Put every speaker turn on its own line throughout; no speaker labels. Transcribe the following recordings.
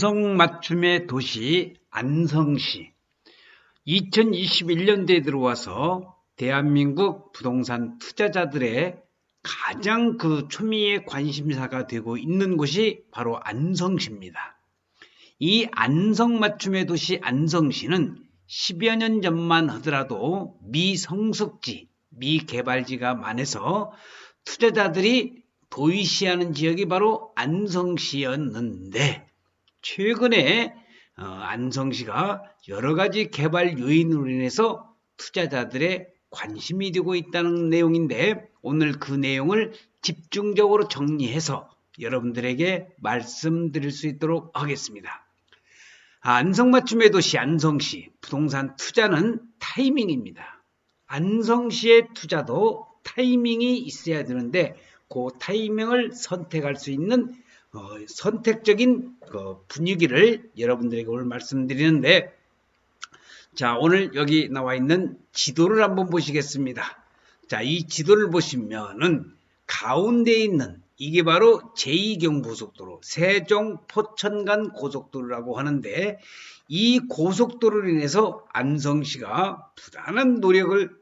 안성맞춤의 도시 안성시. 2021년도에 들어와서 대한민국 부동산 투자자들의 가장 초미의 관심사가 되고 있는 곳이 바로 안성시입니다. 이 안성맞춤의 도시 안성시는 10여 년 전만 하더라도 미성숙지, 미개발지가 많아서 투자자들이 도의시하는 지역이 바로 안성시였는데, 최근에 안성시가 여러가지 개발 요인으로 인해서 투자자들의 관심이 되고 있다는 내용인데, 오늘 그 내용을 집중적으로 정리해서 여러분들에게 말씀드릴 수 있도록 하겠습니다. 안성맞춤의 도시 안성시, 부동산 투자는 타이밍입니다. 안성시의 투자도 타이밍이 있어야 되는데, 그 타이밍을 선택할 수 있는 선택적인 분위기를 여러분들에게 오늘 말씀드리는데, 자, 오늘 여기 나와 있는 지도를 한번 보시겠습니다. 자, 이 지도를 보시면은 가운데 있는 이게 바로 제2경부고속도로, 세종 포천간 고속도로라고 하는데, 이 고속도로로 인해서 안성시가 부단한 노력을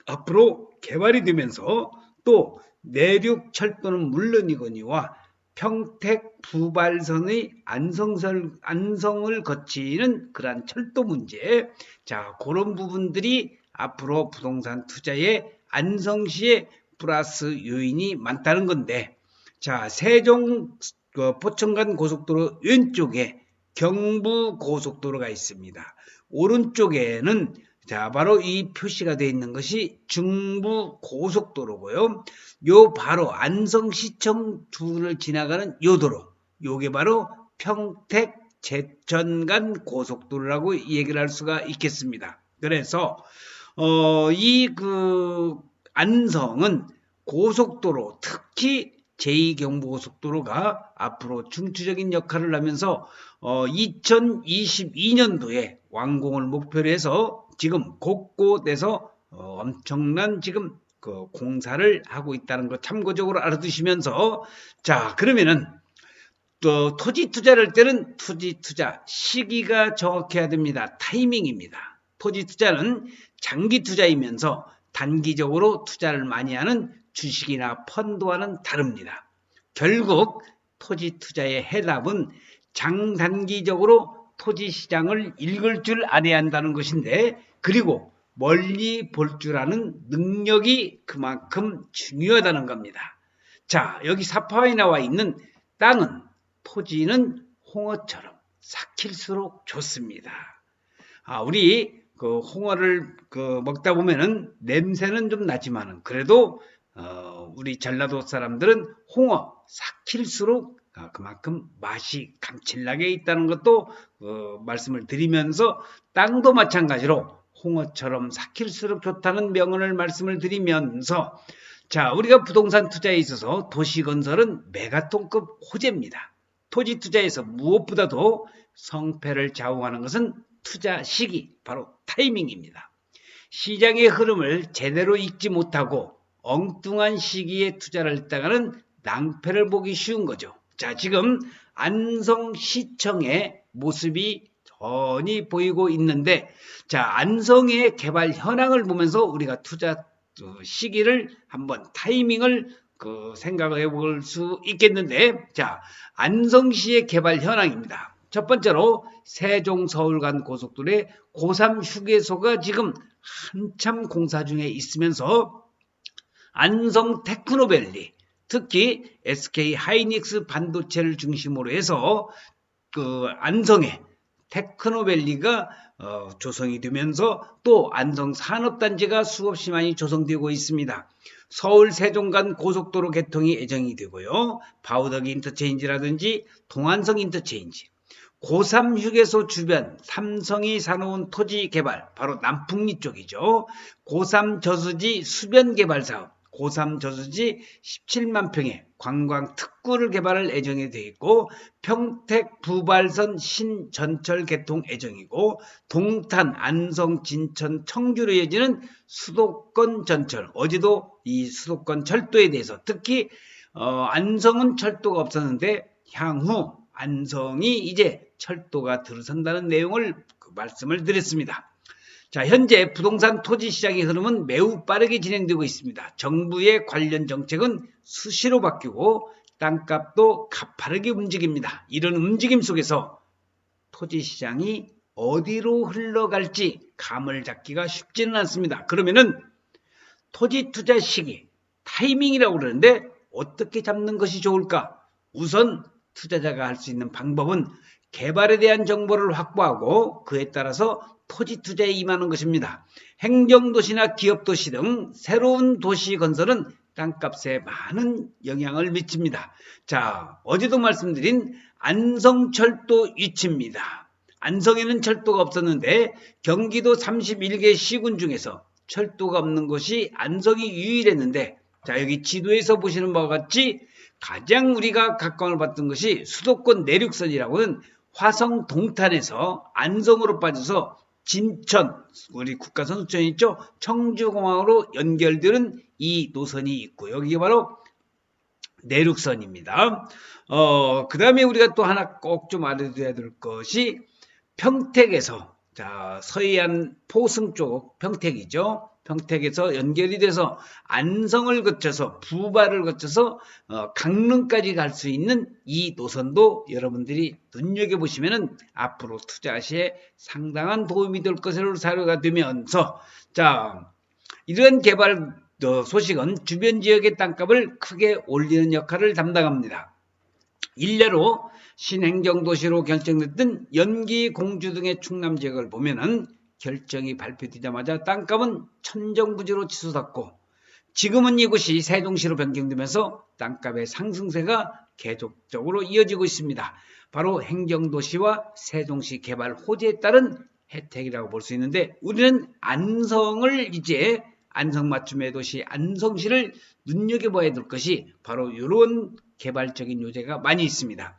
앞으로 개발이 되면서 또 내륙 철도는 물론이거니와 평택 부발선의 안성을 거치는 그러한 철도 문제, 자, 그런 부분들이 앞으로 부동산 투자에 안성시에 플러스 요인이 많다는 건데, 자, 세종 포천간 고속도로 왼쪽에 경부 고속도로가 있습니다. 오른쪽에는 자, 바로 이 표시가 되어 있는 것이 중부 고속도로고요. 요 바로 안성시청 주를 지나가는 요 도로, 요게 바로 평택 제천간 고속도로라고 얘기를 할 수가 있겠습니다. 그래서 이 안성은 고속도로, 특히 제2경부고속도로가 앞으로 중추적인 역할을 하면서 2022년도에 완공을 목표로 해서 지금 곳곳에서 엄청난 지금 공사를 하고 있다는 거 참고적으로 알아두시면서, 자, 그러면은 또 토지 투자를 할 때는 토지 투자 시기가 정확해야 됩니다. 타이밍입니다. 토지 투자는 장기 투자이면서 단기적으로 투자를 많이 하는 주식이나 펀드와는 다릅니다. 결국 토지 투자의 해답은 장단기적으로 토지 시장을 읽을 줄 알아야 한다는 것인데, 그리고 멀리 볼 줄 아는 능력이 그만큼 중요하다는 겁니다. 자, 여기 사파에 나와 있는 땅은, 토지는 홍어처럼 삭힐수록 좋습니다. 우리 홍어를 먹다 보면은 냄새는 좀 나지만은 그래도 우리 전라도 사람들은 홍어 삭힐수록 그만큼 맛이 감칠나게 있다는 것도 말씀을 드리면서, 땅도 마찬가지로 홍어처럼 삭힐수록 좋다는 명언을 말씀을 드리면서, 자, 우리가 부동산 투자에 있어서 도시건설은 메가톤급 호재입니다. 토지 투자에서 무엇보다도 성패를 좌우하는 것은 투자 시기, 바로 타이밍입니다. 시장의 흐름을 제대로 읽지 못하고 엉뚱한 시기에 투자를 했다가는 낭패를 보기 쉬운 거죠. 자, 지금 안성시청의 모습이 전히 보이고 있는데, 자, 안성의 개발 현황을 보면서 우리가 투자 시기를 한번 타이밍을 생각을 해볼 수 있겠는데, 자, 안성시의 개발 현황입니다. 첫 번째로 세종 서울간 고속도로의 고3 휴게소가 지금 한참 공사 중에 있으면서, 안성 테크노밸리, 특히 SK 하이닉스 반도체를 중심으로 해서 안성에 테크노밸리가 조성이 되면서 또 안성 산업단지가 수없이 많이 조성되고 있습니다. 서울 세종간 고속도로 개통이 예정이 되고요. 바우더기 인터체인지라든지 동안성 인터체인지, 고3 휴게소 주변 삼성이 사놓은 토지 개발, 바로 남풍리 쪽이죠. 고3 저수지 수변 개발 사업, 고3 저수지 17만 평의 관광 특구를 개발할 예정이 되어 있고, 평택 부발선 신전철 개통 예정이고, 동탄 안성 진천 청주로 이어지는 수도권 전철, 어제도 이 수도권 철도에 대해서, 특히 안성은 철도가 없었는데 향후 안성이 이제 철도가 들어선다는 내용을 말씀을 드렸습니다. 자, 현재 부동산 토지 시장의 흐름은 매우 빠르게 진행되고 있습니다. 정부의 관련 정책은 수시로 바뀌고 땅값도 가파르게 움직입니다. 이런 움직임 속에서 토지 시장이 어디로 흘러갈지 감을 잡기가 쉽지는 않습니다. 그러면은 토지 투자 시기, 타이밍이라고 그러는데 어떻게 잡는 것이 좋을까? 우선 투자자가 할 수 있는 방법은 개발에 대한 정보를 확보하고 그에 따라서 토지 투자에 임하는 것입니다. 행정도시나 기업도시 등 새로운 도시 건설은 땅값에 많은 영향을 미칩니다. 자, 어제도 말씀드린 안성철도 위치입니다. 안성에는 철도가 없었는데 경기도 31개 시군 중에서 철도가 없는 곳이 안성이 유일했는데, 자, 여기 지도에서 보시는 바와 같이 가장 우리가 각광을 받던 것이 수도권 내륙선이라고는 화성 동탄에서 안성으로 빠져서 진천, 우리 국가선수촌 있죠? 청주공항으로 연결되는 이 노선이 있고, 여기가 바로 내륙선입니다. 그 다음에 우리가 또 하나 꼭 좀 알아둬야 될 것이 평택에서, 자, 서해안 포승 쪽 평택이죠. 평택에서 연결이 돼서 안성을 거쳐서 부발을 거쳐서 강릉까지 갈 수 있는 이 노선도 여러분들이 눈여겨보시면은 앞으로 투자 시에 상당한 도움이 될 것으로 사료가 되면서, 자, 이런 개발 소식은 주변 지역의 땅값을 크게 올리는 역할을 담당합니다. 일례로 신행정도시로 결정됐던 연기, 공주 등의 충남 지역을 보면은 결정이 발표되자마자 땅값은 천정부지로 치솟았고, 지금은 이곳이 세종시로 변경되면서 땅값의 상승세가 계속적으로 이어지고 있습니다. 바로 행정도시와 세종시 개발 호재에 따른 혜택이라고 볼 수 있는데, 우리는 안성을 이제 안성 맞춤의 도시 안성시를 눈여겨봐야 될 것이 바로 이런 개발적인 요제가 많이 있습니다.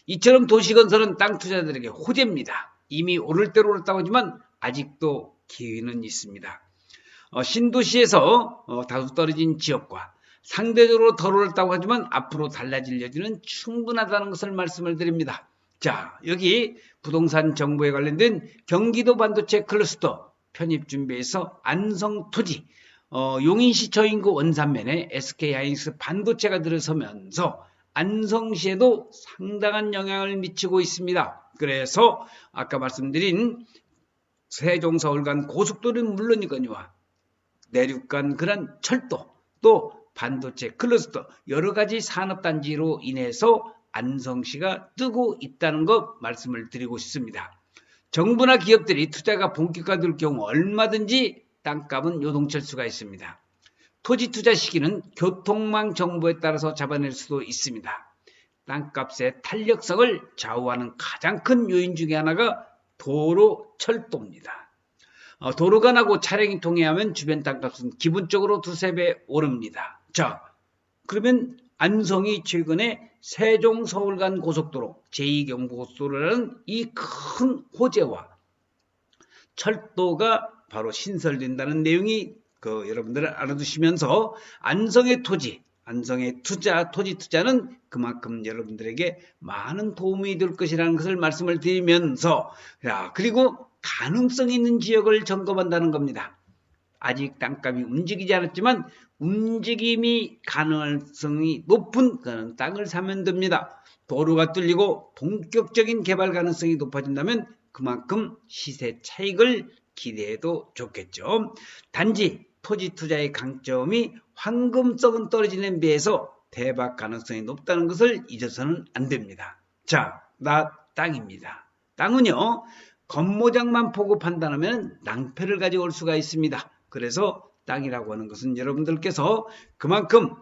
이처럼 도시건설은 땅 투자자들에게 호재입니다. 이미 오를 대로 오르다고 하지만 아직도 기회는 있습니다. 신도시에서 다소 떨어진 지역과 상대적으로 덜 오르다고 하지만 앞으로 달라질 여지는 충분하다는 것을 말씀을 드립니다. 자, 여기 부동산 정보에 관련된 경기도 반도체 클러스터 편입 준비해서 안성 토지, 용인시 저인구 원산면에 SK하이닉스 반도체가 들어서면서 안성시에도 상당한 영향을 미치고 있습니다. 그래서 아까 말씀드린 세종 서울 간 고속도로는 물론이거니와 내륙 간 그런 철도, 또 반도체 클러스터 여러 가지 산업단지로 인해서 안성시가 뜨고 있다는 것 말씀을 드리고 싶습니다. 정부나 기업들이 투자가 본격화될 경우 얼마든지 땅값은 요동칠 수가 있습니다. 토지 투자 시기는 교통망 정보에 따라서 잡아낼 수도 있습니다. 땅값의 탄력성을 좌우하는 가장 큰 요인 중에 하나가 도로, 철도입니다. 도로가 나고 차량이 통행하면 주변 땅값은 기본적으로 두세 배 오릅니다. 자, 그러면 안성이 최근에 세종 서울 간 고속도로, 제2경부고속도로라는 이 큰 호재와 철도가 바로 신설된다는 내용이 여러분들 알아두시면서 안성의 토지, 안성의 투자, 토지 투자는 그만큼 여러분들에게 많은 도움이 될 것이라는 것을 말씀을 드리면서, 그리고 가능성 있는 지역을 점검한다는 겁니다. 아직 땅값이 움직이지 않았지만 움직임이 가능성이 높은 그런 땅을 사면 됩니다. 도로가 뚫리고 본격적인 개발 가능성이 높아진다면 그만큼 시세 차익을 기대해도 좋겠죠. 단지 토지 투자의 강점이 황금성은 떨어지는 비해서 대박 가능성이 높다는 것을 잊어서는 안 됩니다. 자, 나 땅입니다. 땅은요, 겉모장만 보고 판단하면 낭패를 가져올 수가 있습니다. 그래서 땅이라고 하는 것은 여러분들께서 그만큼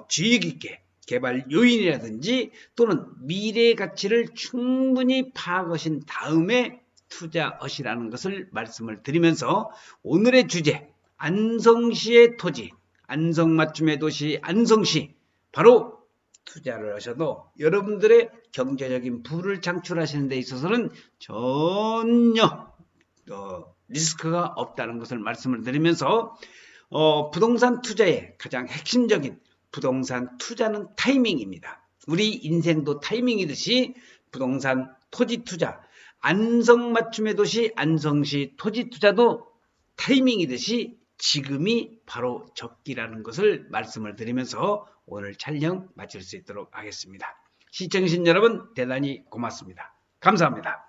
주의 깊게 개발 요인이라든지 또는 미래의 가치를 충분히 파악하신 다음에 투자하시라는 것을 말씀을 드리면서, 오늘의 주제 안성시의 토지, 안성 맞춤의 도시 안성시, 바로 투자를 하셔도 여러분들의 경제적인 부를 창출하시는 데 있어서는 전혀 리스크가 없다는 것을 말씀을 드리면서, 부동산 투자의 가장 핵심적인 부동산 투자는 타이밍입니다. 우리 인생도 타이밍이듯이 부동산 토지 투자, 안성맞춤의 도시 안성시 토지 투자도 타이밍이듯이 지금이 바로 적기라는 것을 말씀을 드리면서 오늘 촬영 마칠 수 있도록 하겠습니다. 시청해주신 여러분 대단히 고맙습니다. 감사합니다.